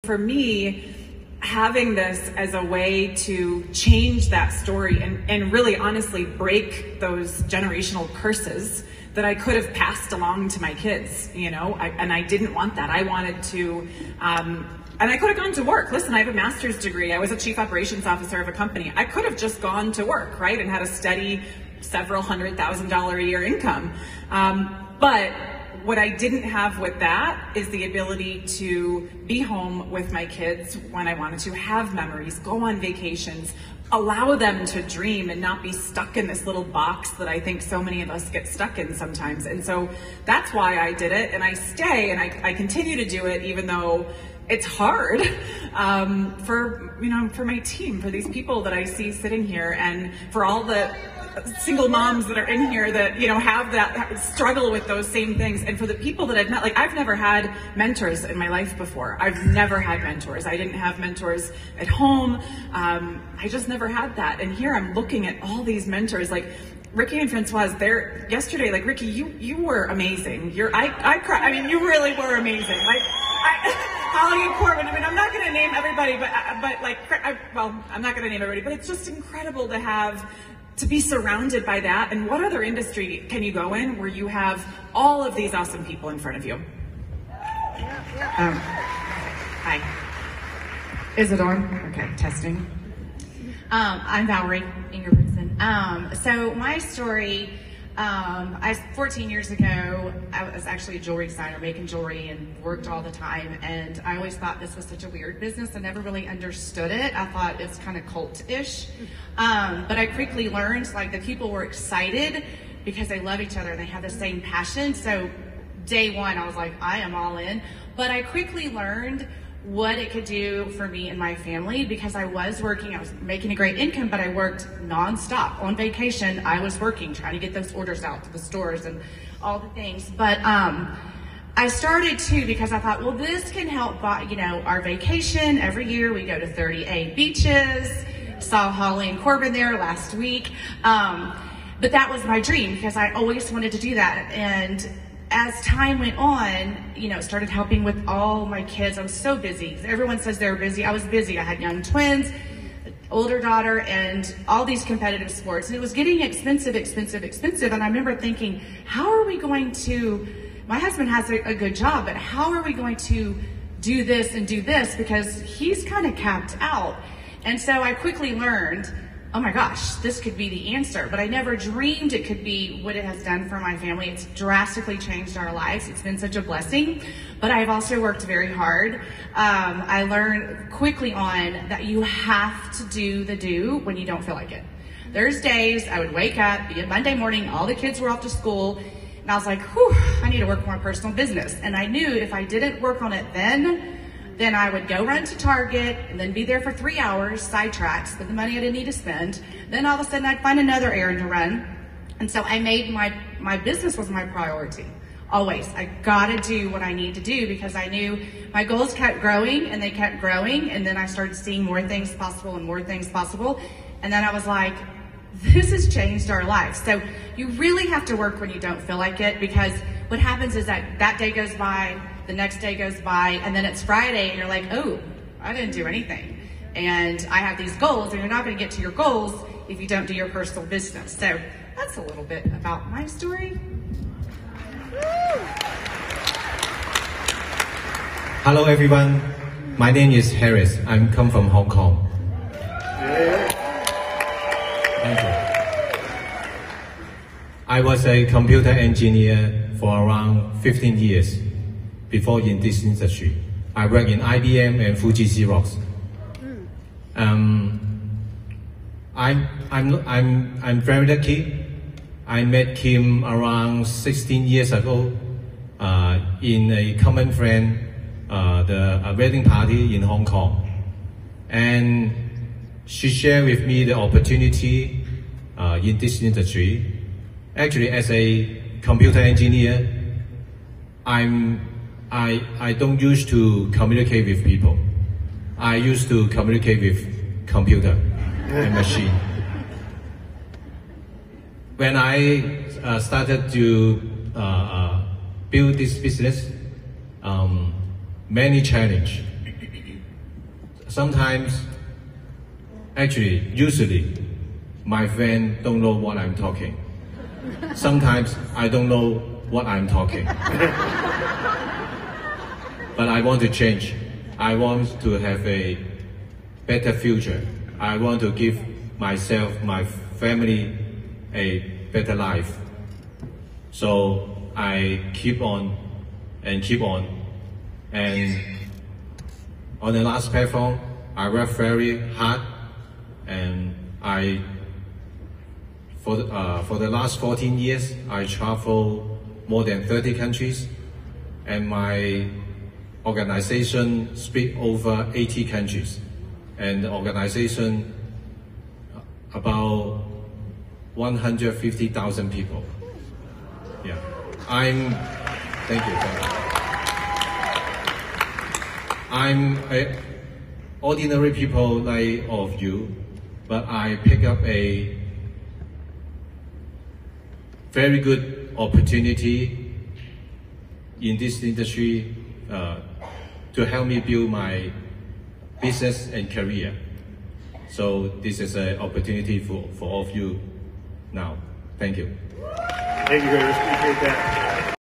for me, having this as a way to change that story and really honestly break those generational curses that I could have passed along to my kids, you know, and I didn't want that. I wanted to, and I could have gone to work. Listen, I have a master's degree. I was a chief operations officer of a company. I could have just gone to work, right, and had a steady several $100,000 a year income. But what I didn't have with that is the ability to be home with my kids when I wanted to, have memories, go on vacations, allow them to dream and not be stuck in this little box that I think so many of us get stuck in sometimes. And so that's why I did it, and I stay, and I continue to do it even though it's hard for, you know, for my team, for these people that I see sitting here, and for all the single moms that are in here that, you know, have that struggle with those same things, and for the people that I've met. Like, I've never had mentors in my life before. I've never had mentors. I didn't have mentors at home. I just never had that. And here I'm looking at all these mentors, like Ricky and Francoise, there yesterday. Like, Ricky, you were amazing. I cried. I mean, you really were amazing. Like, Holly and Corbin. I mean, I'm not going to name everybody, but like, well, I'm not going to name everybody, but it's just incredible to be surrounded by that. And what other industry can you go in where you have all of these awesome people in front of you? Hi. Is it on? Okay, testing. I'm Valerie Ingerbritson. So my story, 14 years ago, I was actually a jewelry designer, making jewelry and worked all the time. And I always thought this was such a weird business. I never really understood it. I thought it's kind of cult-ish. But I quickly learned, like, the people were excited because they love each other and they have the same passion. So day one, I was like, I am all in. But I quickly learned what it could do for me and my family, because I was working, I was making a great income, but I worked nonstop. On vacation, I was working, trying to get those orders out to the stores and all the things. But I started too because I thought, well, this can help buy, you know, our vacation. Every year we go to 38 beaches. Saw Holly and Corbin there last week. But that was my dream because I always wanted to do that. And as time went on, you know, started helping with all my kids. I was so busy. Everyone says they're busy. I was busy. I had young twins, an older daughter, and all these competitive sports. And it was getting expensive. And I remember thinking, how are we going to, my husband has a good job, but how are we going to do this and do this? Because he's kind of capped out. And so I quickly learned, oh my gosh, this could be the answer. But I never dreamed it could be what it has done for my family. It's drastically changed our lives. It's been such a blessing. But I've also worked very hard. I learned quickly on that you have to do the do when you don't feel like it. There's days I would wake up, be a Monday morning, all the kids were off to school, and I was like, whew, I need to work on my personal business. And I knew if I didn't work on it then I would go run to Target and then be there for 3 hours, sidetrack, spend the money I didn't need to spend. Then all of a sudden I'd find another errand to run. And so I made my business was my priority. Always. I gotta do what I need to do because I knew my goals kept growing and they kept growing. And then I started seeing more things possible and more things possible. And then I was like, this has changed our lives. So you really have to work when you don't feel like it, because what happens is that day goes by, the next day goes by, and then it's Friday and you're like, oh, I didn't do anything. And I have these goals, and you're not going to get to your goals if you don't do your personal business. So that's a little bit about my story. Hello everyone, my name is Harris. I'm come from Hong Kong. Thank you. I was a computer engineer for around 15 years. Before in this industry, I worked in IBM and Fuji Xerox. I'm very lucky. I met Kim around 16 years ago in a common friend, a wedding party in Hong Kong, and she shared with me the opportunity in this industry. Actually, as a computer engineer, I don't used to communicate with people. I used to communicate with computer and machine. When I started to build this business, many challenges. sometimes, actually, usually, my friend don't know what I'm talking. Sometimes I don't know what I'm talking. But I want to change. I want to have a better future. I want to give myself, my family, a better life. So I keep on and keep on. And on the last platform, I work very hard, and for the last 14 years, I travel more than 30 countries, and my organization speak over 80 countries, and the organization about 150,000 people. Yeah, thank you. I'm an ordinary people like all of you, but I pick up a very good opportunity in this industry to help me build my business and career. So this is an opportunity for all of you now. Thank you. Thank you very much. Appreciate that.